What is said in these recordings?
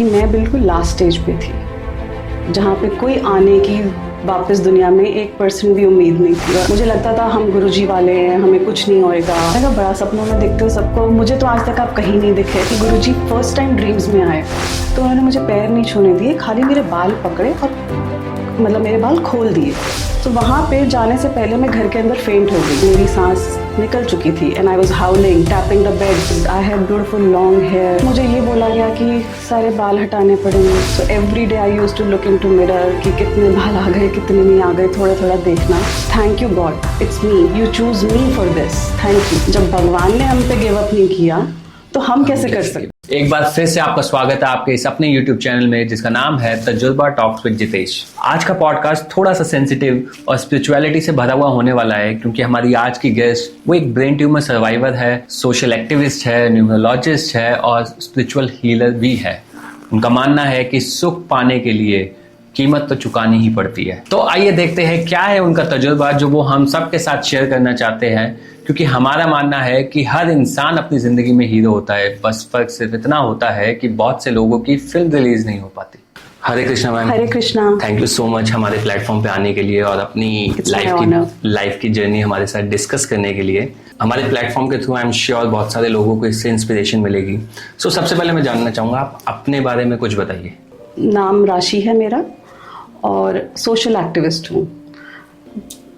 कि मैं बिल्कुल लास्ट स्टेज पे थी, जहाँ पे कोई आने की वापस दुनिया में 1% भी उम्मीद नहीं थी। मुझे लगता था हम गुरुजी वाले हैं, हमें कुछ नहीं होएगा। मैं बड़ा सपनों में दिखते हो सबको, मुझे तो आज तक आप कहीं नहीं दिखे कि गुरुजी फर्स्ट टाइम ड्रीम्स में आए तो उन्होंने मुझे पैर नहीं छूने दिए, खाली मेरे बाल पकड़े और मतलब मेरे बाल खोल दिए। तो वहाँ पे जाने से पहले मैं घर के अंदर फेंट हो गई, मेरी सांस निकल चुकी थी and I was howling, tapping the bed. I had beautiful long hair. मुझे ये बोला गया कि सारे बाल हटाने पड़ेंगे। So every day I used to look into mirror कि कितने बाल आ गए, कितने नहीं आ गए, थोड़ा थोड़ा देखना। Thank you God, it's me, you choose me for this, thank you. जब भगवान ने हम पे गिव अप नहीं किया तो हम कैसे कर सकते। एक बार फिर से आपका स्वागत है आपके इस अपने YouTube चैनल में जिसका नाम है तजुर्बा टॉक्स विद जितेश। आज का पॉडकास्ट थोड़ा सा सेंसिटिव और स्पिरिचुअलिटी से भरा हुआ होने वाला है, क्योंकि हमारी आज की गेस्ट वो एक ब्रेन ट्यूमर सर्वाइवर है, सोशल एक्टिविस्ट है, न्यूरोलॉजिस्ट है और स्पिरिचुअल हीलर भी है। उनका मानना है कि सुख पाने के लिए कीमत तो चुकानी ही पड़ती है। तो आइए देखते हैं क्या है उनका तजुर्बा जो वो हम सबके साथ शेयर करना चाहते हैं, क्योंकि हमारा मानना है कि हर इंसान अपनी जिंदगी में हीरो होता है, बस फर्क सिर्फ इतना होता है कि बहुत से लोगों की फिल्म रिलीज नहीं हो पाती। Hare Krishna ma'am. Hare Krishna. Thank you so much हमारे प्लेटफॉर्म पे आने के लिए और अपनी लाइफ की जर्नी हमारे साथ डिस्कस करने के लिए। हमारे प्लेटफॉर्म के थ्रू आई एम श्योर बहुत सारे लोगों को इससे इंस्पिरेशन मिलेगी। सो सबसे पहले मैं जानना चाहूँगा, आप अपने बारे में कुछ बताइए। नाम राशि है मेरा और सोशल एक्टिविस्ट हूँ।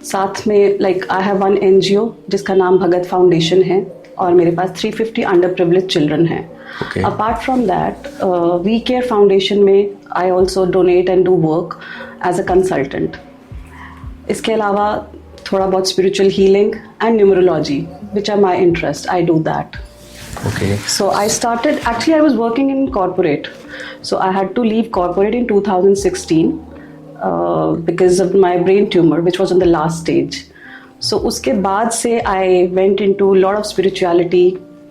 साथ में आई हैव वन NGO जिसका नाम भगत फाउंडेशन है और मेरे पास 350 अंडर प्रिविलेज चिल्ड्रन हैं। Apart from that we care foundation में I also donate and do work as a consultant. इसके अलावा थोड़ा बहुत spiritual healing and numerology which are my interest, I do that. So I started, actually I was working in corporate, so I had to leave corporate in 2016 because of my brain tumor which was on the last stage. So उसके बाद से I went into lot of spirituality,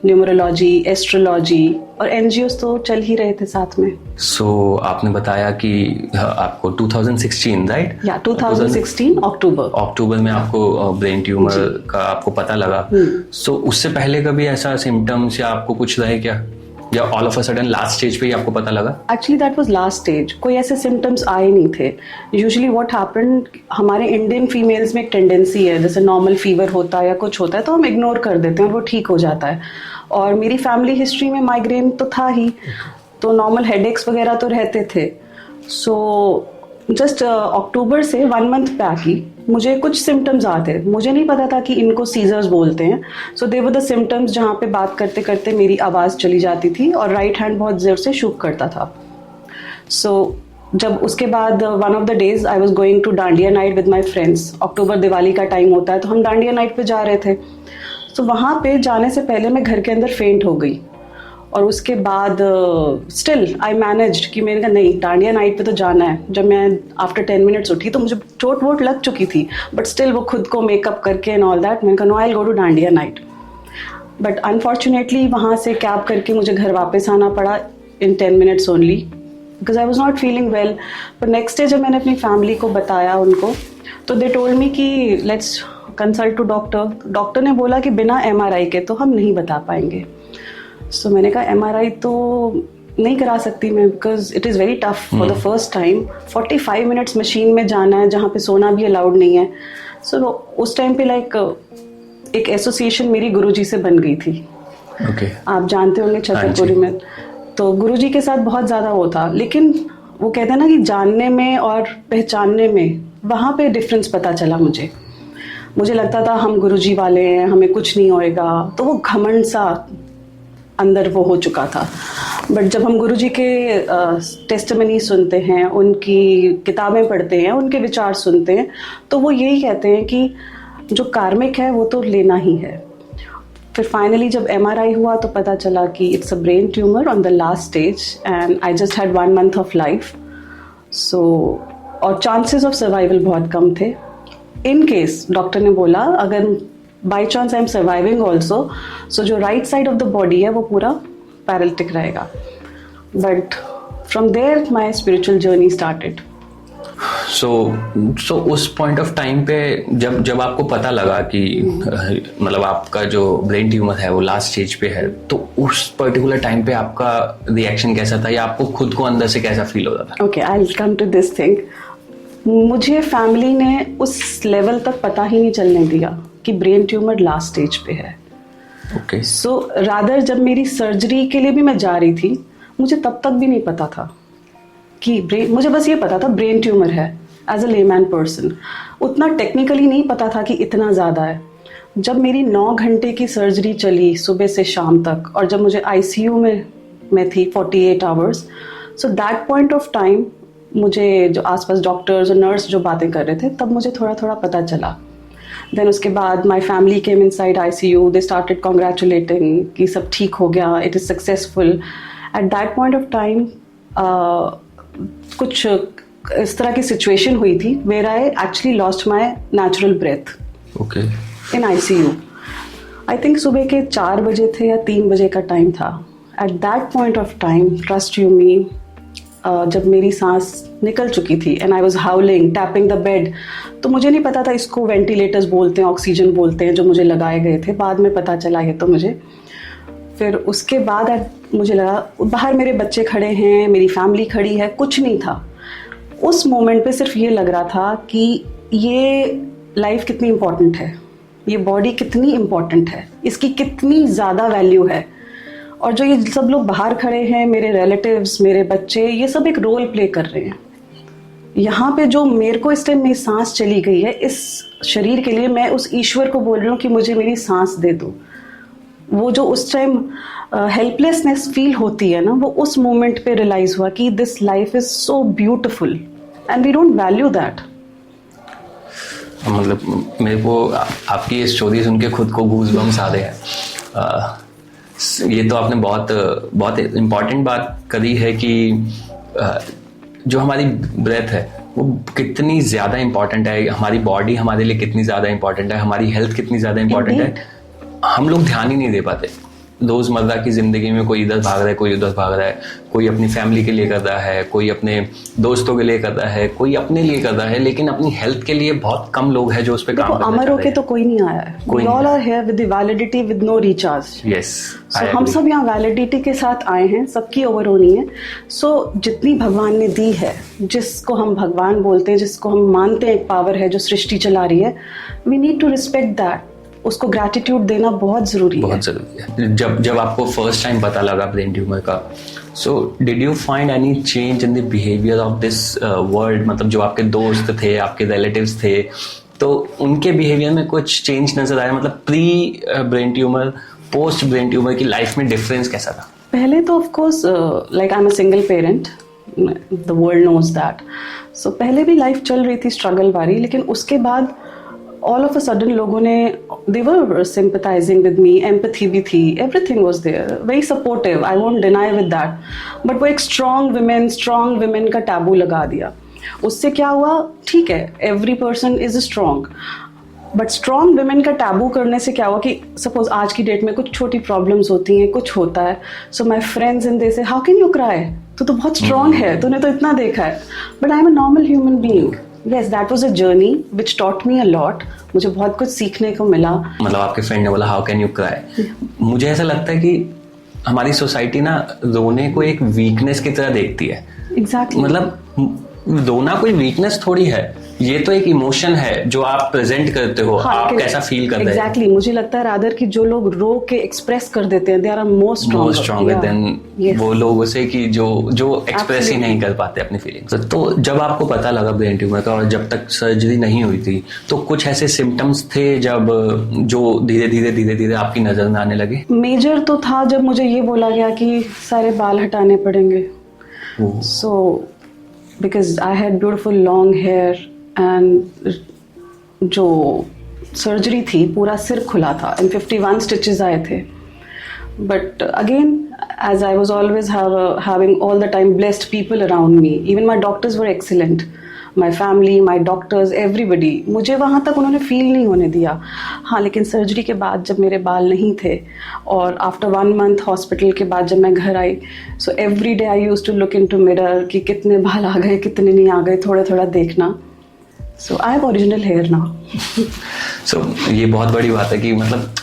numerology, astrology और NGOs तो चल ही रहे थे साथ में। So आपने बताया कि आपको 2016 राइट? या 2016 अक्टूबर में आपको ब्रेन ट्यूमर का आपको पता लगा। So उससे पहले कभी ऐसा सिम्टम्स या आपको कुछ रहे क्या, या all of a sudden last stage पे ही आपको पता लगा? Actually that was last stage, कोई ऐसे सिम्टम्स आए नहीं थे। यूजुअली व्हाट हैपेंड, हमारे इंडियन फीमेल्स में एक टेंडेंसी है, जैसे नॉर्मल फीवर होता है या कुछ होता है तो हम इग्नोर कर देते हैं और वो ठीक हो जाता है। और मेरी फैमिली हिस्ट्री में माइग्रेन तो था ही, तो नॉर्मल हेडेक्स वगैरह तो रहते थे। सो जस्ट अक्टूबर से 1 मंथ बैक ही मुझे कुछ सिम्टम्स आते, मुझे नहीं पता था कि इनको सीजर्स बोलते हैं। सो दे वर द सिम्टम्स जहाँ पे बात करते करते मेरी आवाज़ चली जाती थी और राइट हैंड बहुत ज़ोर से शूक करता था। सो जब उसके बाद one of the days I was going to dandiya night with my friends. अक्टूबर दिवाली का टाइम होता है तो हम डांडिया नाइट पे जा रहे थे। तो वहाँ पे जाने से पहले मैं घर के अंदर फेंट हो गई और उसके बाद स्टिल आई मैनेज्ड कि मैंने कहा नहीं, डांडिया नाइट पे तो जाना है। जब मैं आफ्टर 10 मिनट्स उठी तो मुझे चोट वोट लग चुकी थी, बट स्टिल वो खुद को मेकअप करके एंड ऑल दैट मैंने कहा no, I will go to dandiya night. But unfortunately वहाँ से कैब करके मुझे घर वापस आना पड़ा in 10 minutes only because I was not feeling well. पर नेक्स्ट डे जब मैंने अपनी फैमिली को बताया उनको, तो दे टोल्ड मी कि let's consult to doctor. Doctor ने बोला कि बिना MRI के तो हम नहीं बता पाएंगे। सो मैंने कहा MRI तो नहीं करा सकती मैं, because it is very tough for the first time. 45 minutes machine में जाना है जहाँ पे सोना भी अलाउड नहीं है। सो उस टाइम पे एक एसोसिएशन मेरी गुरुजी से बन गई थी। आप जानते होंगे छतरपुरी में, तो गुरुजी के साथ बहुत ज़्यादा वो था। लेकिन वो कहते हैं ना कि जानने में और पहचानने में, वहाँ पे डिफरेंस पता चला मुझे लगता था हम गुरुजी वाले हैं, हमें कुछ नहीं होएगा, तो वो घमंड सा अंदर वो हो चुका था। बट जब हम गुरुजी के टेस्टिमनी सुनते हैं, उनकी किताबें पढ़ते हैं, उनके विचार सुनते हैं, तो वो यही कहते हैं कि जो कार्मिक है वो तो लेना ही है। फिर फाइनली जब MRI हुआ तो पता चला कि it's a brain tumour on the last stage and I just had 1 month of life. So और चांसेस ऑफ सर्वाइवल बहुत कम थे। इन केस डॉक्टर ने बोला अगर by chance I am surviving also, so जो right side of the body है वो पूरा पैरालिटिक रहेगा। But from there my spiritual journey started. So उस पॉइंट ऑफ टाइम पे जब आपको पता लगा कि मतलब आपका जो ब्रेन ट्यूमर है वो लास्ट स्टेज पे है, तो उस पर्टिकुलर टाइम पे आपका रिएक्शन कैसा था या आपको खुद को अंदर से कैसा फील होता था? Okay, I will come to this thing. मुझे फैमिली ने उस लेवल तक पता ही नहीं चलने दिया कि ब्रेन ट्यूमर लास्ट स्टेज पे है। ओके। सो रादर जब मेरी सर्जरी के लिए भी मैं जा रही थी, मुझे तब तक भी नहीं पता था कि मुझे बस ये पता था ब्रेन ट्यूमर है एज अ लेमैन पर्सन। उतना टेक्निकली नहीं पता था कि इतना ज़्यादा है। जब मेरी 9 घंटे की सर्जरी चली सुबह से शाम तक, और जब मुझे आईसीयू में थी 48 hours, so that point of time मुझे जो आसपास डॉक्टर्स और नर्स जो बातें कर रहे थे, तब मुझे थोड़ा थोड़ा पता चला। देन उसके बाद my family came inside ICU, they started congratulating कि सब ठीक हो गया, it is successful. At that point of time कुछ इस तरह की सिचुएशन हुई थी where I actually lost my natural breath okay in ICU. I think सुबह के 4 बजे थे या 3 बजे का टाइम था। At that point of time, trust you me, जब मेरी सांस निकल चुकी थी and I was howling, tapping the bed, तो मुझे नहीं पता था इसको वेंटिलेटर्स बोलते हैं, ऑक्सीजन बोलते हैं, जो मुझे लगाए गए थे। बाद में पता चला ये तो मुझे। फिर उसके बाद मुझे लगा बाहर मेरे बच्चे खड़े हैं, मेरी फैमिली खड़ी है, कुछ नहीं था। उस मोमेंट पे सिर्फ ये लग रहा था कि ये लाइफ कितनी इम्पोर्टेंट है, ये बॉडी कितनी इम्पोर्टेंट है, इसकी कितनी ज़्यादा वैल्यू है। और जो ये सब लोग बाहर खड़े हैं, मेरे रिलेटिव्स, मेरे बच्चे, ये सब एक रोल प्ले कर रहे हैं। यहाँ पे जो मेरे को इस टाइम मेरी सांस चली गई है, इस शरीर के लिए मैं उस ईश्वर को बोल रही हूँ कि मुझे मेरी सांस दे दो। वो जो उस टाइम हेल्पलेसनेस फील होती है ना, वो उस मोमेंट पे रियलाइज हुआ कि this life is so beautiful and we don't value that. मतलब मेरे को आपकी ये स्टोरी सुन के खुद को गूज़बम्स आ रहे हैं। ये तो आपने बहुत इम्पॉर्टेंट बात करी है कि जो हमारी ब्रेथ है वो कितनी ज़्यादा इम्पॉर्टेंट है, हमारी बॉडी हमारे लिए कितनी ज़्यादा इम्पॉर्टेंट है, हमारी हेल्थ कितनी ज़्यादा इम्पॉर्टेंट है। हम लोग ध्यान ही नहीं दे पाते। रोज़मर्रा की ज़िंदगी में कोई इधर भाग रहा है, कोई उधर भाग रहा है, कोई अपनी फैमिली के लिए कर रहा है, कोई अपने दोस्तों के लिए कर रहा है, कोई अपने लिए कर रहा है, लेकिन अपनी हेल्थ के लिए बहुत कम लोग हैं जो उस पर काम करना अमर होके तो कोई नहीं आया है। We all are here with the validity with no recharge. Yes, so हम सब यहाँ वैलिडिटी के साथ आए हैं, सबकी ओवर होनी है। सो जितनी भगवान ने दी है, जिसको हम भगवान बोलते हैं, जिसको हम मानते हैं एक पावर है जो सृष्टि चला रही है, we need to respect that. उसको ग्रैटिट्यूड देना बहुत ज़रूरी है। बहुत ज़रूरी है। जब आपको फर्स्ट टाइम पता लगा ब्रेन ट्यूमर का, so did you find any change in the behaviour of this world? मतलब जो आपके दोस्त थे, आपके रिलेटिव्स थे, तो उनके बिहेवियर में कुछ चेंज नजर आया? मतलब pre brain tumour, post brain tumour की लाइफ में डिफरेंस कैसा था? पहले तो of course like I am a single parent, the world knows that. So पहले भी लाइफ चल रही थी स्ट्रगल वाली, लेकिन उसके बाद ऑल ऑफ अ सडन लोगों ने they were sympathising with me, empathy भी थी, everything was there, very supportive, I won't deny with that. But वो एक स्ट्रॉन्ग विमेन का टैबू लगा दिया। उससे क्या हुआ, ठीक है, every person is strong, but strong women का टैबू करने से क्या हुआ कि सपोज आज की डेट में कुछ छोटी प्रॉब्लम्स होती हैं, कुछ होता है, सो माई फ्रेंड्स इन दे से हाउ कैन यू क्राई, तू तो बहुत स्ट्रॉन्ग है, तूने तो इतना देखा है। But I am a normal human being. Yes, that was a journey which taught me a lot. मुझे बहुत कुछ सीखने को मिला। मतलब आपके फ्रेंड ने बोला हाउ कैन यू क्राई। मुझे ऐसा लगता है कि हमारी सोसाइटी ना रोने को एक वीकनेस की तरह देखती है। Exactly. मतलब रोना कोई वीकनेस थोड़ी है, ये तो एक इमोशन है जो आप प्रेजेंट करते हो। हाँ, आप कैसा फील कर रहे हैं। एग्जैक्टली मुझे लगता है रादर कि जो लोग रो के एक्सप्रेस कर देते हैं, they are more stronger than वो लोगों से कि जो एक्सप्रेस ही नहीं कर पाते अपनी फीलिंग्स। तो जब आपको पता लगा ब्रेन ट्यूमर का और जब तक सर्जरी नहीं हुई थी, तो कुछ ऐसे सिम्टम्स थे जब जो धीरे धीरे आपकी नजर में आने लगे? मेजर तो था जब मुझे ये बोला गया कि सारे बाल हटाने पड़ेंगे। So because I had beautiful long hair and जो सर्जरी थी पूरा सिर खुला था एंड 51 स्टिचेस आए थे। But again as I was always having all the time blessed people around me, even my doctors were excellent, my family, my doctors, everybody, मुझे वहाँ तक उन्होंने फील नहीं होने दिया। हाँ, लेकिन सर्जरी के बाद जब मेरे बाल नहीं थे और आफ्टर 1 मंथ हॉस्पिटल के बाद जब मैं घर आई, so every day I use to look into mirror कि कितने बाल आ गए, कितने नहीं आ गए, थोड़ा थोड़ा देखना। So I have original hair now. सो ये बहुत बड़ी बात है कि मतलब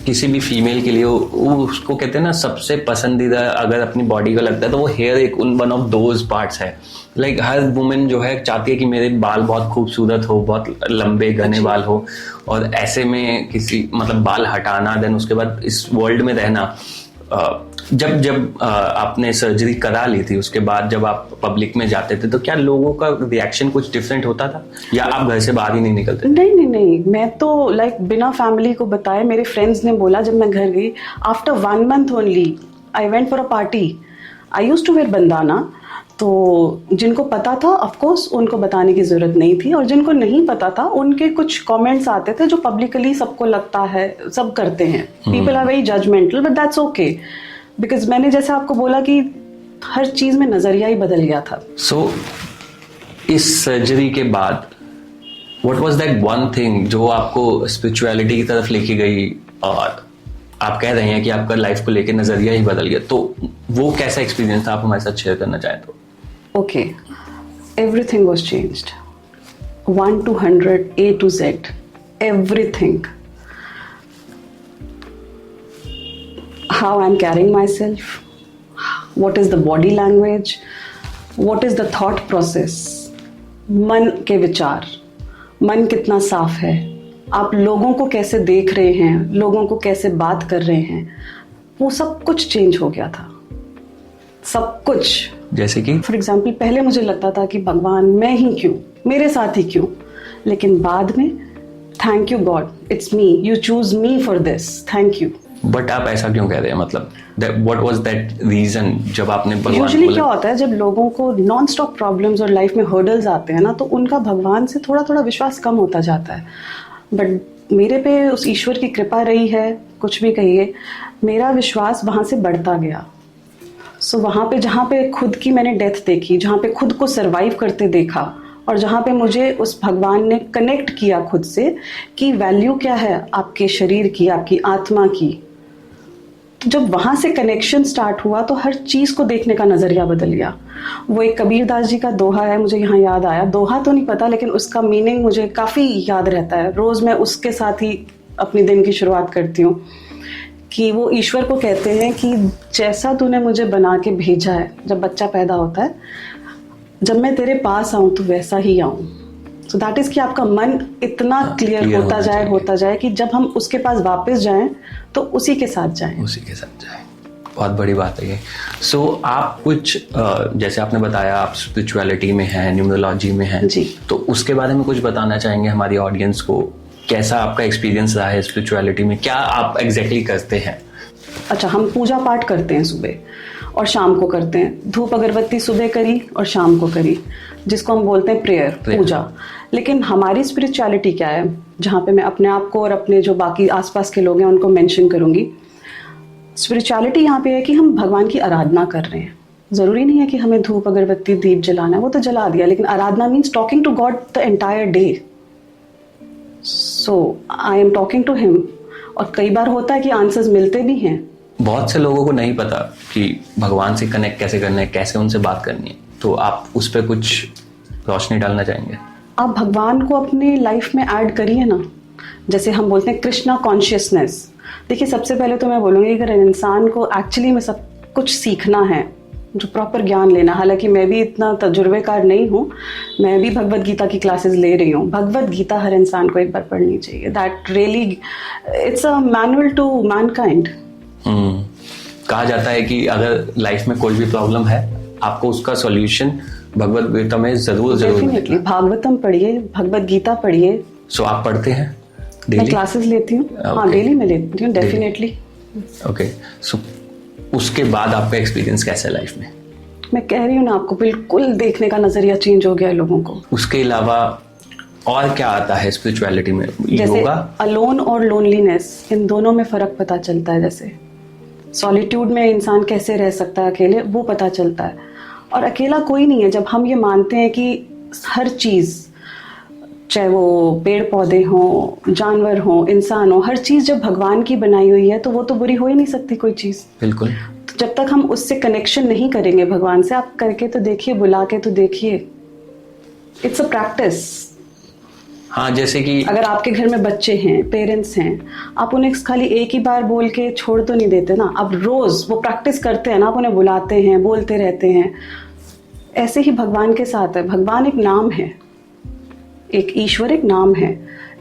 किसी भी फीमेल के लिए वो उसको कहते हैं ना सबसे पसंदीदा अगर अपनी बॉडी का लगता है तो वो हेयर एक वन ऑफ दोज पार्ट्स है. लाइक हर वुमेन जो है चाहती है कि मेरे बाल बहुत खूबसूरत हो, बहुत लंबे घने बाल हो, और ऐसे में किसी मतलब बाल हटाना देन उसके बाद इस वर्ल्ड में रहना. जब आपने सर्जरी करा ली थी उसके बाद जब आप पब्लिक में जाते थे तो क्या लोगों का रिएक्शन कुछ डिफरेंट होता था या आप घर से बाहर ही नहीं निकलते? नहीं, मैं तो बिना फैमिली को बताए मेरे फ्रेंड्स ने बोला जब मैं घर गई, after 1 month only I went for a party. I used to wear bandana. तो जिनको पता था ऑफ कोर्स उनको बताने की जरूरत नहीं थी, और जिनको नहीं पता था उनके कुछ कमेंट्स आते थे जो पब्लिकली सबको लगता है सब करते हैं. People are very judgmental but that's okay, because मैंने जैसे आपको बोला कि हर चीज में नजरिया ही बदल गया था. सो इस सर्जरी के बाद what was that one thing जो आपको स्पिरिचुअलिटी की तरफ लेके गई, और आप कह रहे हैं कि आपका लाइफ को लेके नजरिया ही बदल गया, तो वो कैसा एक्सपीरियंस था आप हमारे साथ शेयर करना चाहें तो? Okay, everything was changed. 1 to 100, A to Z, everything. How I'm carrying myself, what is the body language, what is the thought process, मन के विचार, मन कितना साफ है, आप लोगों को कैसे देख रहे हैं, लोगों को कैसे बात कर रहे हैं, वो सब कुछ चेंज हो गया था. सब कुछ. जैसे कि फॉर एग्जाम्पल पहले मुझे लगता था कि भगवान मैं ही क्यों, मेरे साथ ही क्यों, लेकिन बाद में thank you God, it's me, you choose me for this, thank you. But आप ऐसा क्यों कह रहे हैं, मतलब व्हाट वाज दैट रीजन जब आपने भगवान यूजुअली क्या होता है जब लोगों को नॉन स्टॉप प्रॉब्लम्स और लाइफ में हर्डल्स आते हैं ना, तो उनका भगवान से थोड़ा थोड़ा विश्वास कम होता जाता है. बट मेरे पे उस ईश्वर की कृपा रही है, कुछ भी कहिए, मेरा विश्वास वहाँ से बढ़ता गया. सो वहाँ पे जहाँ पे खुद की मैंने डेथ देखी, जहाँ पे खुद को सरवाइव करते देखा, और जहाँ पे मुझे उस भगवान ने कनेक्ट किया खुद से कि वैल्यू क्या है आपके शरीर की, आपकी आत्मा की, तो जब वहाँ से कनेक्शन स्टार्ट हुआ तो हर चीज़ को देखने का नज़रिया बदल गया. वो एक कबीरदास जी का दोहा है, मुझे यहाँ याद आया, दोहा तो नहीं पता लेकिन उसका मीनिंग मुझे काफ़ी याद रहता है. रोज़ मैं उसके साथ ही अपने दिन की शुरुआत करती हूँ कि वो ईश्वर को कहते हैं कि जैसा तूने मुझे बना के भेजा है, जब बच्चा पैदा होता है, जब मैं तेरे पास आऊँ तो वैसा ही आऊँ. सो दैट इज़ कि आपका मन इतना क्लियर होता जाए कि जब हम उसके पास वापस जाएं तो उसी के साथ जाएं. बहुत बड़ी बात है ये. सो आप कुछ जैसे आपने बताया आप स्पिरिचुअलिटी में हैं, न्यूमरोलॉजी में हैं जी, तो उसके बारे में कुछ बताना चाहेंगे हमारी ऑडियंस को? कैसा आपका एक्सपीरियंस रहा है स्पिरिचुअलिटी में, क्या आप एग्जैक्टली करते हैं? अच्छा, हम पूजा पाठ करते हैं सुबह और शाम को करते हैं. धूप अगरबत्ती सुबह करी और शाम को करी, जिसको हम बोलते हैं प्रेयर, पूजा. लेकिन हमारी स्पिरिचुअलिटी क्या है, जहाँ पे मैं अपने आप को और अपने जो बाकी आसपास के लोग हैं उनको मेंशन करूँगी. स्पिरिचुअलिटी यहाँ पे है कि हम भगवान की आराधना कर रहे हैं. ज़रूरी नहीं है कि हमें धूप अगरबत्ती दीप जलाना है, वो तो जला दिया, लेकिन आराधना means talking to God the entire day. So I am talking to him. और कई बार होता है कि आंसर्स मिलते भी हैं. बहुत से लोगों को नहीं पता कि भगवान से कनेक्ट कैसे करना है, कैसे उनसे बात करनी है, तो आप उस पर कुछ रोशनी डालना चाहेंगे? आप भगवान को अपनी लाइफ में ऐड करिए ना. जैसे हम बोलते हैं कृष्णा कॉन्शियसनेस. देखिए, सबसे पहले तो मैं बोलूँगी अगर इंसान को एक्चुअली में सब कुछ सीखना है, जो प्रॉपर ज्ञान लेना, हालांकि मैं भी इतना तजुर्बेकार नहीं हूँ, मैं भी भगवत गीता की क्लासेस ले रही हूँ. भगवत गीता हर इंसान को एक बार पढ़नी चाहिए. That really it's a manual to mankind. कहा जाता है कि अगर लाइफ में कोई भी प्रॉब्लम है आपको उसका सॉल्यूशन भगवत गीता में जरूर डेफिनेटली भागवतम पढ़िए, भगवत गीता पढ़िए. सो आप पढ़ते हैं? मैं क्लासेस लेती हूँ. हाँ, डेली में लेती हूँ डेफिनेटली. ओके. सो उसके बाद आपका एक्सपीरियंस कैसा है लाइफ में? मैं कह रही हूँ ना आपको, बिल्कुल देखने का नजरिया चेंज हो गया है लोगों को. उसके अलावा और क्या आता है स्पिरिचुअलिटी में? जैसे योगा, अलोन और लोनलीनेस, इन दोनों में फर्क पता चलता है. जैसे सॉलिट्यूड में इंसान कैसे रह सकता है अकेले, वो पता चलता है. और अकेला कोई नहीं है. जब हम ये मानते हैं कि हर चीज़, चाहे वो पेड़ पौधे हों, जानवर हों, इंसान हो, हर चीज़ जब भगवान की बनाई हुई है तो वो तो बुरी हो ही नहीं सकती कोई चीज़. बिल्कुल. तो जब तक हम उससे कनेक्शन नहीं करेंगे भगवान से, आप करके तो देखिए, बुला के तो देखिए. It's a practice. हाँ, जैसे कि अगर आपके घर में बच्चे हैं, पेरेंट्स हैं, आप उन्हें खाली एक ही बार बोल के छोड़ तो नहीं देते ना, आप रोज वो प्रैक्टिस करते हैं ना, आप उन्हें बुलाते हैं, बोलते रहते हैं। ऐसे ही भगवान के साथ है। भगवान एक नाम है, एक ईश्वर एक नाम है,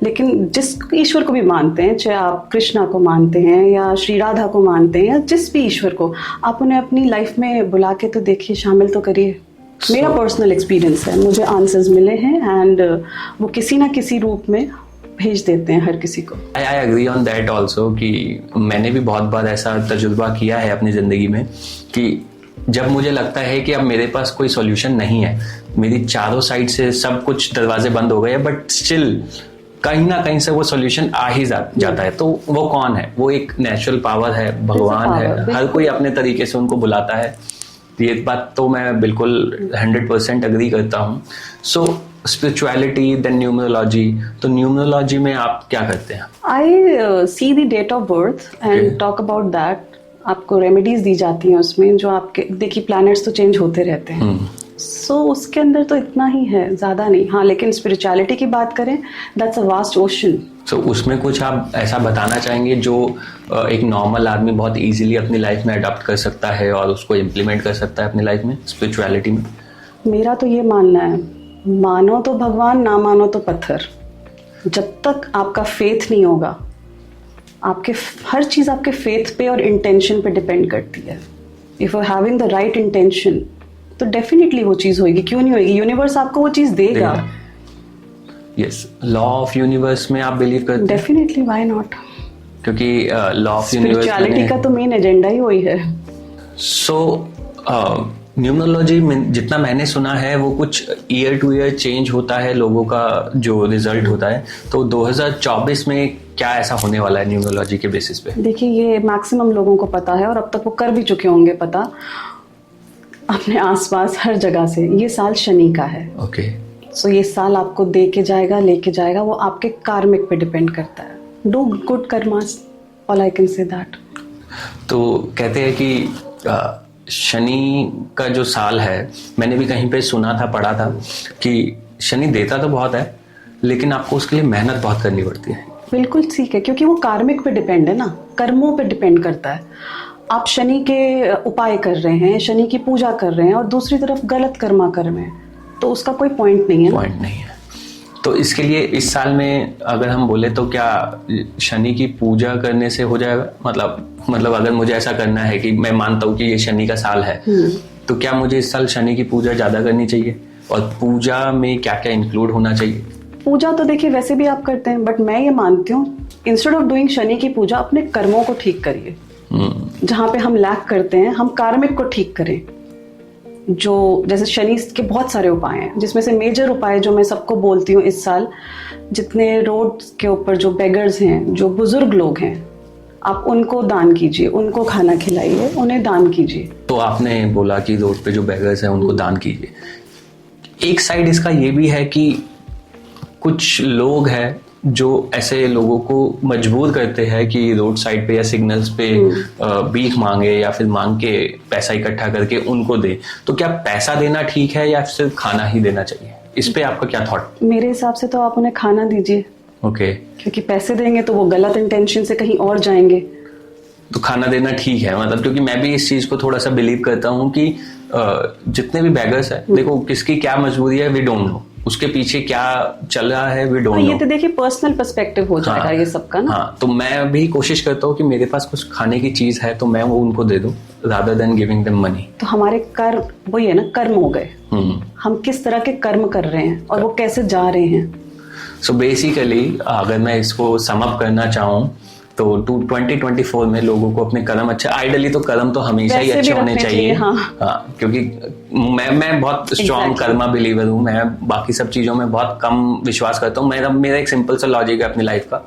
लेकिन जिस ईश्वर को भी मानते हैं, चाहे आप कृष्णा को मानते हैं या श्री राधा को मानते हैं या जिस भी ईश्वर को, आप उन्हें अपनी लाइफ में बुला के तो देखिए, शामिल तो करिए। मेरा पर्सनल एक्सपीरियंस है, मुझे आंसर्स मिले हैं एंड वो किसी ना किसी रूप में भेज देते हैं हर किसी को। I agree on that also कि मैंने भी बहुत बार ऐसा तजुर्बा किया है अपनी ज़िंदगी में कि जब मुझे लगता है कि अब मेरे पास कोई सॉल्यूशन नहीं है, मेरी चारों साइड से सब कुछ दरवाजे बंद हो गए हैं, बट स्टिल कहीं ना कहीं से वो सॉल्यूशन आ ही जाता है। तो वो कौन है? वो एक नेचुरल पावर है, भगवान है। हर कोई अपने तरीके से उनको बुलाता है। ये बात तो मैं बिल्कुल 100% अग्री करता हूँ। सो स्पिरिचुअलिटी देन न्यूमरोलॉजी, तो न्यूमरोलॉजी में आप क्या करते हैं? I see the date of birth and talk about that. आपको रेमेडीज दी जाती हैं उसमें, जो आपके देखिए प्लैनेट्स तो चेंज होते रहते हैं, सो उसके अंदर तो इतना ही है, ज़्यादा नहीं। हाँ, लेकिन स्पिरिचुअलिटी की बात करें, दैट्स अ वास्ट ओशन। सो उसमें कुछ आप ऐसा बताना चाहेंगे जो एक नॉर्मल आदमी बहुत इजीली अपनी लाइफ में अडॉप्ट कर सकता है और उसको इम्प्लीमेंट कर सकता है अपनी लाइफ में, स्पिरिचुअलिटी में? मेरा तो ये मानना है, मानो तो भगवान, ना मानो तो पत्थर। जब तक आपका फेथ नहीं होगा, आपके हर चीज़ आपके फेथ पे और इंटेंशन पे डिपेंड करती है। If you having the right intention तो डेफिनेटली वो चीज़ होगी। क्यों नहीं होगी? यूनिवर्स आपको वो चीज़ देगा। यस, लॉ ऑफ यूनिवर्स में आप बिलीव करते हैं? Definitely, why not? क्योंकि लॉ ऑफ यूनिवर्स स्पिरिचुअलिटी का तो मेन एजेंडा ही वही है। सो न्यूमरोलॉजी में जितना मैंने सुना है वो कुछ ईयर टू ईयर चेंज होता है लोगों का जो रिजल्ट होता है। तो 2024 में क्या ऐसा होने वाला है न्यूमरोलॉजी के बेसिस पे? देखिए, ये मैक्सिमम लोगों को पता है और अब तक वो कर भी चुके होंगे पता अपने आसपास हर जगह से। ये साल शनि का है। ओके। सो ये साल आपको दे के जाएगा, लेके जाएगा, वो आपके कार्मिक पे डिपेंड करता है। Do good karmas, all I can say that. तो कहते हैं कि शनि का जो साल है, मैंने भी कहीं पे सुना था, पढ़ा था कि शनि देता तो बहुत है लेकिन आपको उसके लिए मेहनत बहुत करनी पड़ती है। बिल्कुल ठीक है, क्योंकि वो कार्मिक पे डिपेंड है ना, कर्मों पे डिपेंड करता है। आप शनि के उपाय कर रहे हैं, शनि की पूजा कर रहे हैं और दूसरी तरफ गलत कर्मा कर रहे हैं, तो उसका कोई पॉइंट नहीं है। पॉइंट नहीं है। तो इसके लिए इस साल में अगर हम बोले तो क्या शनि की पूजा करने से हो जाएगा? मतलब अगर मुझे ऐसा करना है कि मैं मानता हूँ कि ये शनि का साल है, तो क्या मुझे इस साल शनि की पूजा ज्यादा करनी चाहिए? और पूजा में क्या क्या इंक्लूड होना चाहिए? पूजा तो देखिए वैसे भी आप करते हैं, बट मैं ये मानती हूँ इंस्टेड ऑफ डूइंग शनि की पूजा, अपने कर्मों को ठीक करिए। जहाँ पे हम लैक करते हैं, हम कार्मिक को ठीक करें। जो जैसे शनि के बहुत सारे उपाय हैं, जिसमें से मेजर उपाय जो मैं सबको बोलती हूँ इस साल, जितने रोड के ऊपर जो बेगर्स हैं, जो बुजुर्ग लोग हैं, आप उनको दान कीजिए, उनको खाना खिलाइए, उन्हें दान कीजिए। तो आपने बोला कि रोड पे जो बेगर्स हैं उनको दान कीजिए। एक साइड इसका ये भी है कि कुछ लोग हैं जो ऐसे लोगों को मजबूर करते हैं कि रोड साइड पे या सिग्नल्स पे भीख मांगे या फिर मांग के पैसा इकट्ठा करके उनको दे। तो क्या पैसा देना ठीक है या सिर्फ खाना ही देना चाहिए? इस पे आपका क्या थॉट? मेरे हिसाब से तो आप उन्हें खाना दीजिए। ओके। क्योंकि पैसे देंगे तो वो गलत इंटेंशन से कहीं और जाएंगे। तो खाना देना ठीक है, मतलब क्योंकि मैं भी इस चीज को थोड़ा सा बिलीव करता हूँ कि जितने भी बैगर्स है, देखो किसकी क्या मजबूरी है वी डोंट नो, उसके पीछे क्या चल रहा है वी डोंट नो। ये तो देखिए पर्सनल पर्सपेक्टिव हो जाएगा ये सबका ना। हाँ, तो मैं भी कोशिश करता हूँ कि मेरे पास कुछ खाने की चीज है तो मैं वो उनको दे दूं rather than giving them money. तो हमारे कर्म वही है ना, कर्म हो गए। हम किस तरह के कर्म कर रहे हैं और वो कैसे जा रहे हैं। सो बेसिकली अगर मैं इसको सम अप करना चाहूँ तो 2024 में लोगों को अपने कर्म अच्छे, आइडली तो कर्म तो हमेशा ही अच्छे होने चाहिए। हाँ, क्योंकि मैं बहुत स्ट्रॉन्ग कर्मा बिलीवर हूँ। मैं बाकी सब चीजों में बहुत कम विश्वास करता हूँ। मेरा एक सिंपल सा लॉजिक है अपनी लाइफ का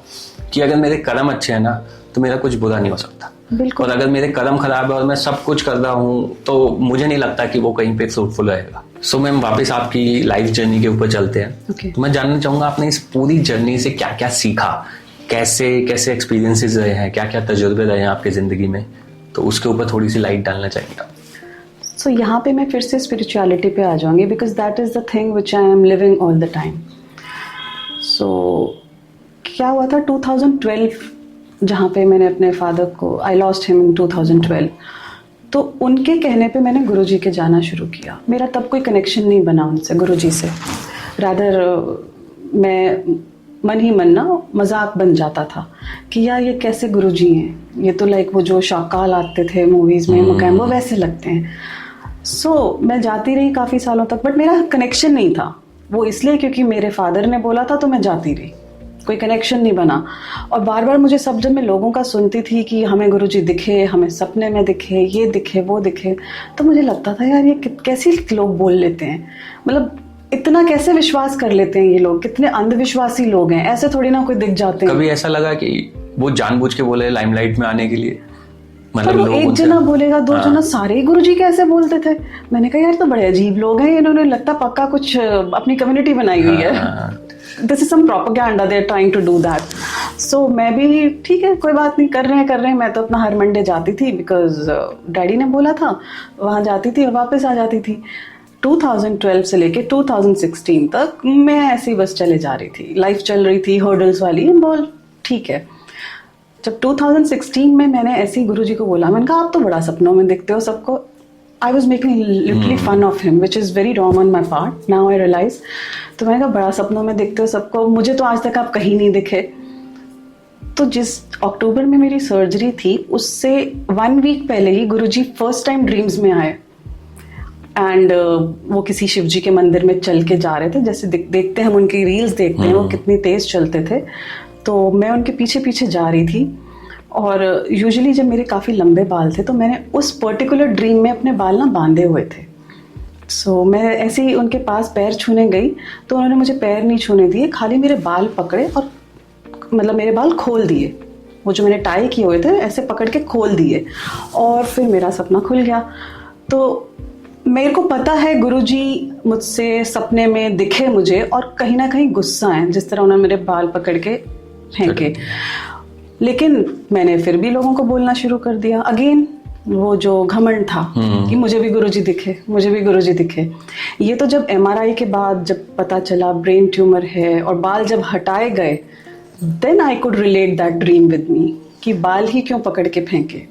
कि अगर मेरे कर्म अच्छे हैं ना तो मेरा कुछ बुरा नहीं हो सकता। और अगर मेरे कर्म खराब है और मैं सब कुछ कर रहा हूँ तो मुझे नहीं लगता कि वो कहीं पे फ्रूटफुल रहेगा। सो मैम वापस आपकी लाइफ जर्नी के ऊपर चलते हैं। तो मैं जानना चाहूंगा आपने इस पूरी जर्नी से क्या क्या सीखा, कैसे कैसे एक्सपीरियंसेस रहे हैं, क्या क्या तजुर्बे रहे हैं आपकी जिंदगी में, तो उसके ऊपर थोड़ी सी लाइट डालना चाहिए आप। सो यहाँ पे मैं फिर से स्पिरिचुअलिटी पे आ जाऊंगी because that is the thing which I am living all the time. So क्या हुआ था 2012, जहाँ पे मैंने अपने फादर को, आई लॉस्ट हिम इन 2012, तो उनके कहने पे मैंने गुरुजी के जाना शुरू किया। मेरा तब कोई कनेक्शन नहीं बना उनसे, गुरुजी से। रादर मैं मन ही मन ना मजाक बन जाता था कि यार ये कैसे गुरुजी हैं, ये तो लाइक वो जो शाकाल आते थे मूवीज़ में मुकैम, वो वैसे लगते हैं। सो मैं जाती रही काफ़ी सालों तक, बट मेरा कनेक्शन नहीं था। वो इसलिए क्योंकि मेरे फादर ने बोला था तो मैं जाती रही, कोई कनेक्शन नहीं बना। और बार बार मुझे सब, जब मैं लोगों का सुनती थी कि हमें गुरुजी दिखे, हमें सपने में दिखे, ये दिखे वो दिखे, तो मुझे लगता था यार ये कैसे लोग बोल लेते हैं, मतलब इतना कैसे विश्वास कर लेते हैं ये लोग, कितने अंधविश्वासी लोग हैं, ऐसे थोड़ी ना कोई दिख जाते हैं। कभी ऐसा लगा कि वो जानबूझ के बोले लाइमलाइट में आने के लिए? मतलब वो एक जना बोलेगा, दो जना सारे ही गुरुजी कैसे बोलते थे। मैंने कहा यार तो बड़े अजीब लोग हैं, इन्होंने लगता पक्का कुछ अपनी कम्युनिटी बनाई हुई है। This is some propaganda, they are trying to do that. So मैं भी ठीक है, कोई बात नहीं, कर रहे हैं। मैं तो अपना हर मंडे जाती थी, बिकॉज डैडी ने बोला था, वहाँ जाती थी और वापस आ जाती थी। 2012 से लेके 2016 तक मैं ऐसी बस चले जा रही थी, लाइफ चल रही थी हर्डल्स वाली, बोल ठीक है। जब 2016 में मैंने ऐसे ही गुरुजी को बोला, मैंने कहा आप तो बड़ा सपनों में दिखते हो सबको। I was making literally fun of him, which is very wrong on my part, now I realise. तो मैंने कहा बड़ा सपनों में दिखते हो सबको, मुझे तो आज तक आप कहीं नहीं दिखे। तो जिस अक्टूबर में मेरी सर्जरी थी, उससे 1 वीक पहले ही गुरुजी फर्स्ट टाइम ड्रीम्स में आए। एंड वो किसी शिव जी के मंदिर में चल के जा रहे थे, जैसे देखते हैं हम उनकी रील्स देखते हैं, वो कितनी तेज चलते थे। तो मैं उनके पीछे पीछे जा रही थी, और यूजुअली जब मेरे काफ़ी लंबे बाल थे तो मैंने उस पर्टिकुलर ड्रीम में अपने बाल ना बांधे हुए थे। सो मैं ऐसे ही उनके पास पैर छूने गई, तो उन्होंने मुझे पैर नहीं छूने दिए, खाली मेरे बाल पकड़े और मतलब मेरे बाल खोल दिए, वो जो मैंने टाई किए हुए थे ऐसे पकड़ के खोल दिए, और फिर मेरा सपना खुल गया। तो मेरे को पता है गुरुजी मुझसे सपने में दिखे मुझे, और कहीं ना कहीं गुस्सा है जिस तरह उन्होंने मेरे बाल पकड़ के फेंके। लेकिन मैंने फिर भी लोगों को बोलना शुरू कर दिया। अगेन वो जो घमंड था कि मुझे भी गुरुजी दिखे, मुझे भी गुरुजी दिखे। ये तो जब MRI के बाद जब पता चला ब्रेन ट्यूमर है और बाल जब हटाए गए, then I could relate that dream with me कि बाल ही क्यों पकड़ के फेंके।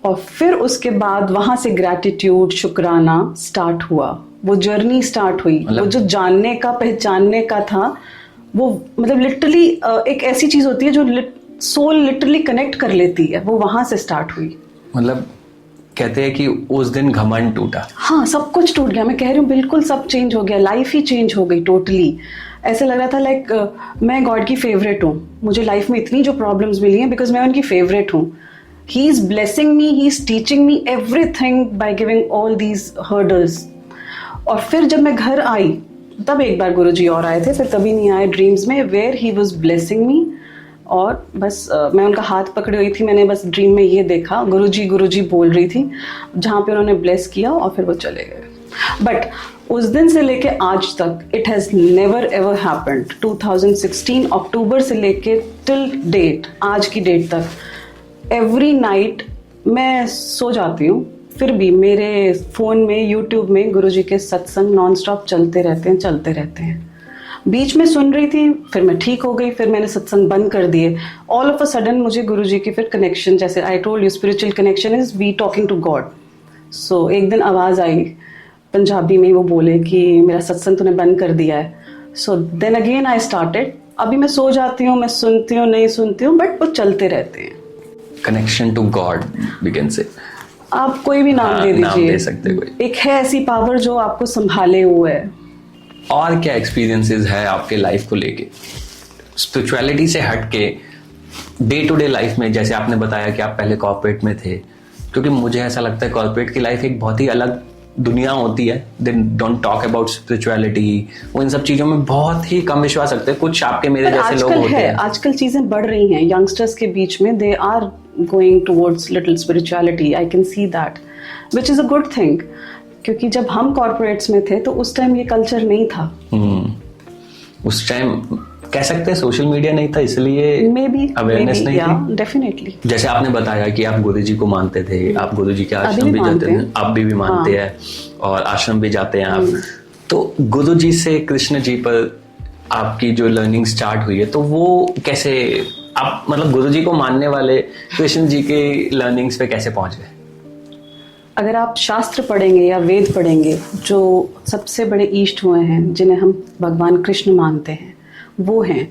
और फिर उसके बाद वहां से ग्रैटिट्यूड, शुक्राना स्टार्ट हुआ, वो जर्नी स्टार्ट हुई। वो जो जानने का, पहचानने का था, वो मतलब लिटरली एक ऐसी चीज होती है जो सोल लिटरली कनेक्ट कर लेती है, वो वहां से स्टार्ट हुई। मतलब कहते हैं कि उस दिन घमंड टूटा। हाँ, सब कुछ टूट गया, मैं कह रही हूँ, बिल्कुल सब चेंज हो गया, लाइफ ही चेंज हो गई टोटली। ऐसे लग रहा था लाइक मैं गॉड की फेवरेट हूँ, मुझे लाइफ में इतनी जो प्रॉब्लम्स मिली हैं बिकॉज मैं उनकी फेवरेट हूँ। He is blessing me, he is teaching me everything by giving all these hurdles. और फिर जब मैं घर आई, तब एक बार गुरुजी और आए थे, फिर कभी नहीं आए ड्रीम्स में, where he was blessing me। और बस मैं उनका हाथ पकड़ी हुई थी, मैंने बस ड्रीम में ये देखा, गुरुजी गुरुजी बोल रही थी, जहाँ पे उन्होंने ब्लेस किया और फिर वो चले गए। बट उस दिन से लेके आज तक it has never ever happened. 2016 अक्टूबर से लेके टिल डेट, आज की डेट तक, एवरी नाइट मैं सो जाती हूँ, फिर भी मेरे फ़ोन में, यूट्यूब में गुरुजी के सत्संग नॉन स्टॉप चलते रहते हैं। बीच में सुन रही थी, फिर मैं ठीक हो गई, फिर मैंने सत्संग बंद कर दिए। ऑल ऑफ अ सडन मुझे गुरुजी की फिर कनेक्शन, जैसे I told you, spiritual connection is we talking to God. So एक दिन आवाज़ आई पंजाबी में, वो बोले कि मेरा सत्संग तूने बंद कर दिया है। So then again I started. अभी मैं सो जाती हूँ, मैं सुनती हूँ, नहीं सुनती हूँ, बट वो चलते रहते हैं। Connection to God we can say, आप कोई भी नाम दे दीजिए, नाम दे सकते कोई। एक है ऐसी पावर जो आपको संभाले हुए है। और क्या एक्सपीरियंसेस है आपके लाइफ को लेके, स्पिरिचुअलिटी से हट के डे टू डे लाइफ में? जैसे आपने बताया कि आप पहले कॉर्पोरेट में थे, क्योंकि मुझे ऐसा लगता है कॉर्पोरेट की लाइफ एक बहुत ही अलग दुनिया होती है। They don't talk about spirituality, वो इन सब चीजों में बहुत ही कम विश्वास रखते हैं। कुछ आपके मेरे जैसे लोग होते हैं। आजकल चीजें बढ़ रही हैं यंगस्टर्स के बीच में, they are going towards little spirituality, I can see that, which is a good thing. क्योंकि जब हम कॉर्पोरेट्स में थे तो उस टाइम ये कल्चर नहीं था। उस टाइम कह सकते हैं सोशल मीडिया नहीं था, इसलिए मे बी अवेयरनेस नहीं थी। डेफिनेटली। जैसे आपने बताया कि आप गुरुजी को मानते थे, आप गुरुजी के आश्रम भी जाते थे, आप भी मानते हैं और आश्रम भी जाते हैं आप। तो गुरुजी से कृष्ण जी पर आपकी जो लर्निंग स्टार्ट हुई है, तो वो कैसे आप मतलब गुरुजी को मानने वाले कृष्ण जी के लर्निंग्स पे कैसे पहुंच गए? अगर आप शास्त्र पढ़ेंगे या वेद पढ़ेंगे, जो सबसे बड़े ईष्ट हुए हैं जिन्हें हम भगवान कृष्ण मानते हैं, वो हैं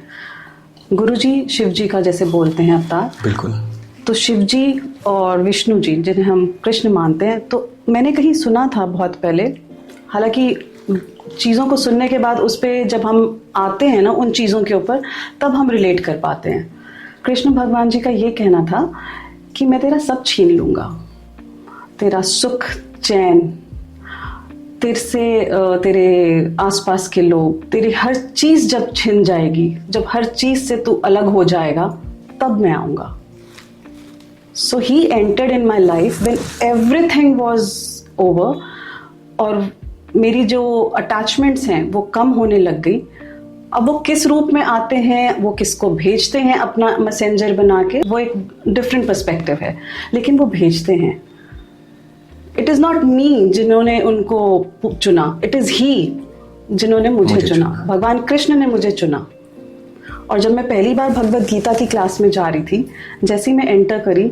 गुरुजी शिव जी का जैसे बोलते हैं अवतार। बिल्कुल। तो शिव जी और विष्णु जी जिन्हें हम कृष्ण मानते हैं, तो मैंने कहीं सुना था बहुत पहले, हालांकि चीज़ों को सुनने के बाद उस पर जब हम आते हैं ना उन चीज़ों के ऊपर, तब हम रिलेट कर पाते हैं। कृष्ण भगवान जी का ये कहना था कि मैं तेरा सब छीन लूँगा, तेरा सुख चैन, तेरे से तेरे आसपास के लोग, तेरी हर चीज़ जब छिन जाएगी, जब हर चीज़ से तू अलग हो जाएगा, तब मैं आऊँगा। So he entered in my life when everything was over, और मेरी जो अटैचमेंट्स हैं वो कम होने लग गई। अब वो किस रूप में आते हैं, वो किसको भेजते हैं अपना मैसेंजर बना के, वो एक डिफरेंट पर्सपेक्टिव है, लेकिन वो भेजते हैं। इट इज़ नॉट मी जिन्होंने उनको चुना, इट इज़ ही जिन्होंने मुझे चुना। भगवान कृष्ण ने मुझे चुना। और जब मैं पहली बार भगवत गीता की क्लास में जा रही थी, जैसे ही मैं एंटर करी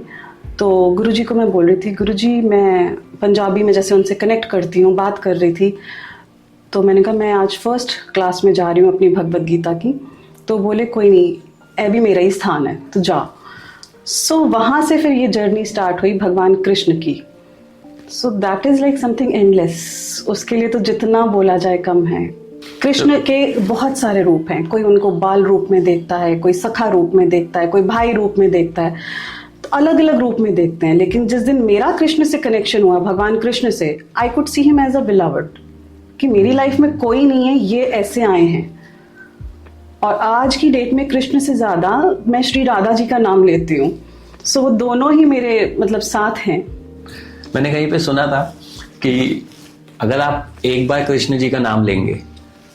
तो गुरुजी को मैं बोल रही थी, गुरुजी मैं पंजाबी में जैसे उनसे कनेक्ट करती हूँ, बात कर रही थी, तो मैंने कहा मैं आज फर्स्ट क्लास में जा रही हूँ अपनी भगवत गीता की। तो बोले कोई नहीं, ए भी मेरा ही स्थान है, तो जा। सो वहाँ से फिर ये जर्नी स्टार्ट हुई भगवान कृष्ण की। So that is like something endless. उसके लिए तो जितना बोला जाए कम है। कृष्ण के बहुत सारे रूप हैं, कोई उनको बाल रूप में देखता है, कोई सखा रूप में देखता है, कोई भाई रूप में देखता है, तो अलग अलग रूप में देखते हैं। लेकिन जिस दिन मेरा कृष्ण से कनेक्शन हुआ, भगवान कृष्ण से, I could see him as a beloved, कि मेरी लाइफ में कोई नहीं है, ये ऐसे आए हैं। और आज की डेट में कृष्ण से ज़्यादा मैं श्री राधा जी का नाम लेती हूँ। सो वो दोनों ही मेरे मतलब साथ हैं। मैंने कहीं पे सुना था कि अगर आप एक बार कृष्ण जी का नाम लेंगे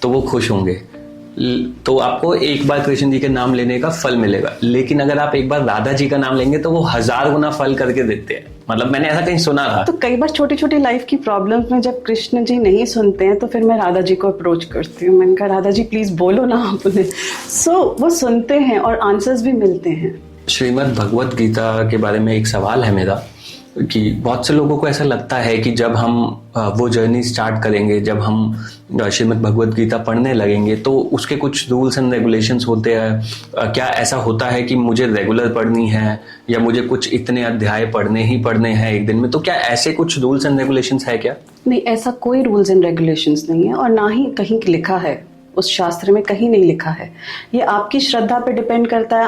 तो वो खुश होंगे, तो आपको एक बार कृष्ण जी के नाम लेने का फल मिलेगा, लेकिन अगर आप एक बार राधा जी का नाम लेंगे तो वो 1000 गुना फल करके देते हैं। मतलब मैंने ऐसा कहीं सुना था। तो कई बार छोटी छोटी लाइफ की प्रॉब्लम्स में जब कृष्ण जी नहीं सुनते हैं तो फिर मैं राधा जी को अप्रोच करती हूँ। मैंने कहा राधा जी प्लीज बोलो ना आपने। सो वो सुनते हैं और आंसर्स भी मिलते हैं। श्रीमद् भगवत गीता के बारे में एक सवाल है मेरा, कि बहुत से लोगों को ऐसा लगता है कि जब हम वो जर्नी स्टार्ट करेंगे, जब हम श्रीमद् भगवत गीता पढ़ने लगेंगे, तो उसके कुछ रूल्स एंड रेगुलेशंस होते हैं। क्या ऐसा होता है कि मुझे रेगुलर पढ़नी है या मुझे कुछ इतने अध्याय पढ़ने ही पढ़ने हैं एक दिन में? तो क्या ऐसे कुछ रूल्स एंड रेगुलेशंस है क्या? नहीं, ऐसा कोई रूल्स एंड रेगुलेशंस नहीं है, और ना ही कहीं लिखा है, उस शास्त्र में कहीं नहीं लिखा है। ये आपकी श्रद्धा पे डिपेंड करता है,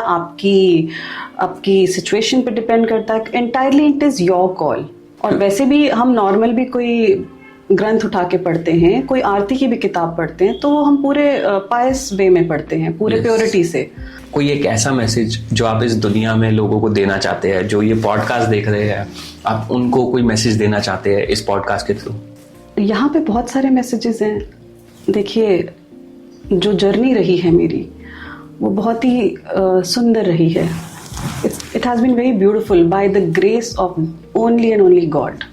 आपकी सिचुएशन पे डिपेंड करता है। Entirely it is your call. और वैसे भी हम नॉर्मल भी कोई ग्रंथ उठा के पढ़ते हैं, कोई आरती की भी किताब पढ़ते हैं, तो हम पूरे पायस वे में पढ़ते हैं, पूरे प्योरिटी से। कोई एक ऐसा मैसेज जो आप इस दुनिया में लोगों को देना चाहते हैं, जो ये पॉडकास्ट देख रहे हैं, आप उनको कोई मैसेज देना चाहते हैं इस पॉडकास्ट के थ्रू? यहाँ पे बहुत सारे मैसेजेस हैं। देखिए, जो जर्नी रही है मेरी, वो बहुत ही सुंदर रही है। It has been very beautiful by the grace of only and only God.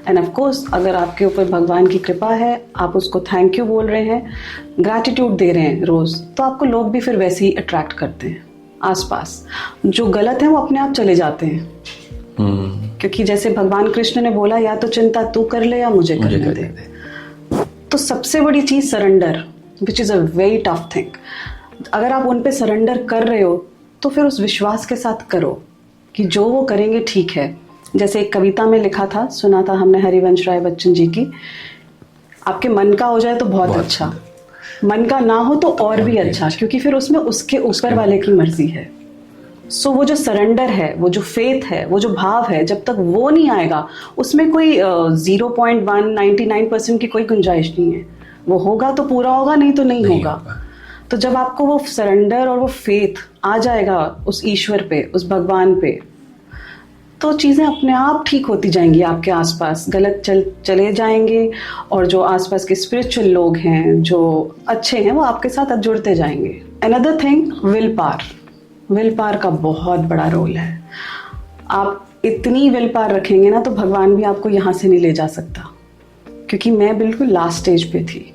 End of course अगर आपके ऊपर भगवान की कृपा है, आप उसको थैंक यू बोल रहे हैं, ग्रैटिट्यूड दे रहे हैं रोज़, तो आपको लोग भी फिर वैसे ही अट्रैक्ट करते हैं आसपास। जो गलत है वो अपने आप चले जाते हैं। क्योंकि जैसे भगवान कृष्ण ने बोला, या तो चिंता तू कर ले या मुझे करने दे। तो सबसे बड़ी चीज़ surrender, which is a very tough thing. अगर आप उन पे सरेंडर कर रहे हो तो फिर उस विश्वास के साथ करो कि जो वो करेंगे ठीक है। जैसे एक कविता में लिखा था, सुना था हमने हरिवंश राय बच्चन जी की, आपके मन का हो जाए तो बहुत अच्छा, मन का ना हो तो और भी अच्छा, क्योंकि फिर उसमें उसके ऊपर वाले की मर्जी है। सो वो जो सरेंडर है, वो जो फेथ है, वो जो भाव है, जब तक वो नहीं आएगा, उसमें कोई 0.199% की कोई गुंजाइश नहीं है। वो होगा तो पूरा होगा, नहीं तो नहीं होगा। तो जब आपको वो सरेंडर और वो फेथ आ जाएगा उस ईश्वर पे, उस भगवान पे, तो चीज़ें अपने आप ठीक होती जाएंगी। आपके आसपास गलत चले जाएंगे, और जो आसपास के स्पिरिचुअल लोग हैं, जो अच्छे हैं, वो आपके साथ जुड़ते जाएंगे। अनदर थिंग, विल पावर का बहुत बड़ा रोल है। आप इतनी विल पावर रखेंगे ना, तो भगवान भी आपको यहाँ से नहीं ले जा सकता। क्योंकि मैं बिल्कुल लास्ट स्टेज पे थी,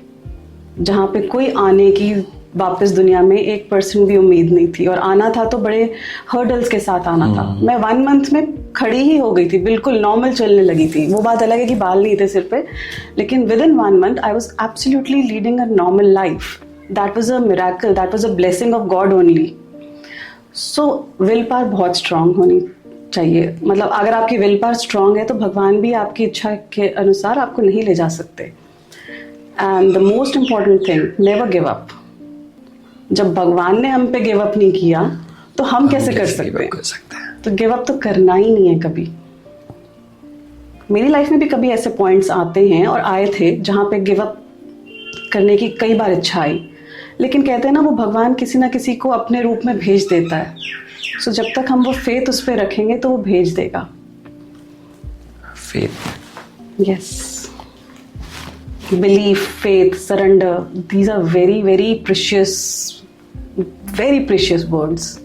जहाँ पे कोई आने की वापस दुनिया में 1% भी उम्मीद नहीं थी, और आना था तो बड़े हर्डल्स के साथ आना था। मैं 1 मंथ में खड़ी ही हो गई थी, बिल्कुल नॉर्मल चलने लगी थी। वो बात अलग है कि बाल नहीं थे सिर पे, लेकिन with in 1 month I was absolutely leading a normal life. That was a miracle, that was a blessing of God only. So will power बहुत स्ट्रांग होनी चाहिए। मतलब अगर आपकी विल पावर स्ट्रांग है तो भगवान भी आपकी इच्छा के अनुसार आपको नहीं ले जा सकते। And the most important thing, never give up. जब भगवान ने हम पे गिव अप नहीं किया तो हम कैसे कर सकते हैं? तो गिव अप तो करना ही नहीं है कभी। मेरी लाइफ में भी कभी ऐसे पॉइंट्स आते हैं और आए थे जहां पे गिव अप करने की कई बार इच्छा आई, लेकिन कहते हैं ना, वो भगवान किसी ना किसी को अपने रूप में भेज देता है। सो जब तक हम वो फेथ उस पर रखेंगे तो वो भेज देगा। Faith, yes, belief, faith, surrender, these are very very precious words.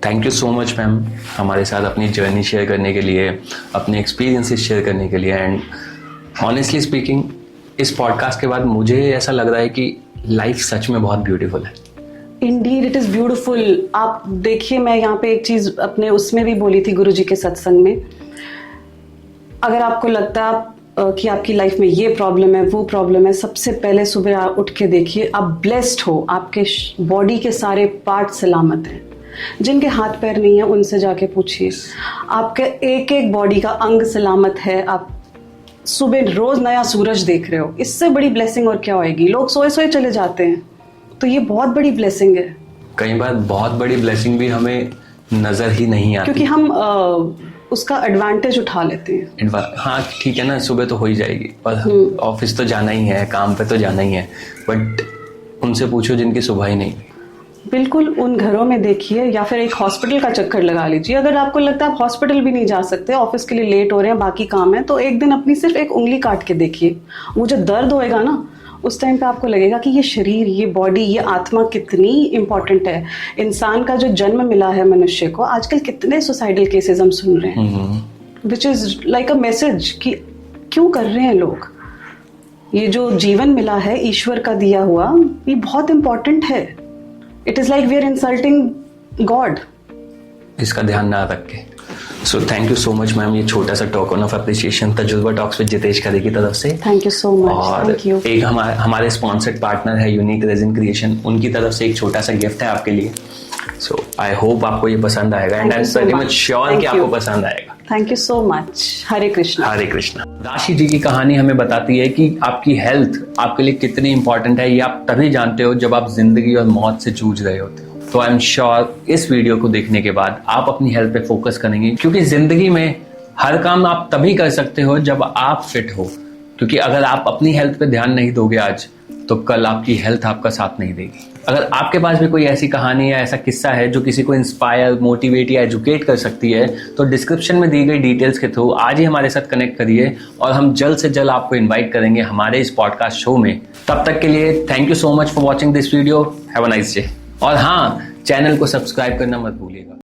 Thank you so much ma'am, हमारे साथ अपनी जर्नी शेयर करने के लिए, अपने एक्सपीरियंसेस शेयर करने के लिए। एंड ऑनेस्टली स्पीकिंग, इस पॉडकास्ट के बाद मुझे ऐसा लग रहा है कि लाइफ सच में बहुत ब्यूटीफुल है। Indeed it is beautiful. आप देखिए, मैं यहाँ पे एक चीज़ अपने उसमें भी बोली थी गुरुजी के सत्संग में। अगर आपको लगता है कि आपकी लाइफ में ये प्रॉब्लम है, वो प्रॉब्लम है, सबसे पहले सुबह आप उठ के देखिए, आप ब्लेस्ड हो, आपके बॉडी के सारे पार्ट सलामत हैं। जिनके हाथ पैर नहीं है उनसे जाके पूछिए, आपके एक एक बॉडी का अंग सलामत है। आप सुबह रोज नया सूरज देख रहे हो, इससे बड़ी ब्लेसिंग और क्या होएगी? लोग सोए सोए चले जाते हैं, तो ये बहुत बड़ी ब्लेसिंग है। कई बार बहुत बड़ी ब्लेसिंग भी हमें नजर ही नहीं आती, क्योंकि हम उसका एडवांटेज उठा लेते हैं। हाँ ठीक है ना, सुबह तो हो ही जाएगी, पर ऑफिस तो जाना ही है, काम पे तो जाना ही है। बट उनसे पूछो जिनकी सुबह ही नहीं। बिल्कुल, उन घरों में देखिए, या फिर एक हॉस्पिटल का चक्कर लगा लीजिए। अगर आपको लगता है आप हॉस्पिटल भी नहीं जा सकते, ऑफिस के लिए लेट हो रहे हैं, बाकी काम है, तो एक दिन अपनी सिर्फ एक उंगली काट के देखिए। वो जो दर्द होएगा ना, उस टाइम पे आपको लगेगा कि ये शरीर, ये बॉडी, ये आत्मा कितनी इंपॉर्टेंट है। इंसान का जो जन्म मिला है मनुष्य को, आजकल कितने सुसाइडल केसेस हम सुन रहे हैं, which is like a message कि क्यों कर रहे हैं लोग। ये जो जीवन मिला है ईश्वर का दिया हुआ, ये बहुत इंपॉर्टेंट है। It is like we are insulting God. इसका ध्यान ना रख के। So thank you so much ma'am, ये छोटा सा token of appreciation Tajurba talks with Jitesh Khare की तरफ से। Thank you so much. और थैंक यू। एक हमारे स्पॉन्सर्ड पार्टनर है यूनिक रेजिन क्रिएशन, उनकी तरफ से एक छोटा सा गिफ्ट है आपके लिए। सो आई होप आपको ये पसंद आएगा, and I am very much sure कि आपको पसंद आएगा। Thank you so much. Hare Krishna. Hare Krishna. Rashi ji की कहानी हमें बताती है कि आपकी हेल्थ आपके लिए कितनी इंपॉर्टेंट है। ये आप तभी जानते हो जब आप जिंदगी और मौत से जूझ रहे होते हो। तो आई एम श्योर इस वीडियो को देखने के बाद आप अपनी हेल्थ पे फोकस करेंगे, क्योंकि जिंदगी में हर काम आप तभी कर सकते हो जब आप फिट हो। क्योंकि अगर आप अपनी हेल्थ पे ध्यान नहीं दोगे आज, तो कल आपकी हेल्थ आपका साथ नहीं देगी। अगर आपके पास भी कोई ऐसी कहानी या ऐसा किस्सा है जो किसी को इंस्पायर, मोटिवेट या एजुकेट कर सकती है, तो डिस्क्रिप्शन में दी गई डिटेल्स के थ्रू आज ही हमारे साथ कनेक्ट करिए, और हम जल्द से जल्द आपको इन्वाइट करेंगे हमारे इस पॉडकास्ट शो में। तब तक के लिए thank you so much for watching this video. Have a nice day. और हाँ, चैनल को सब्सक्राइब करना मत भूलिएगा।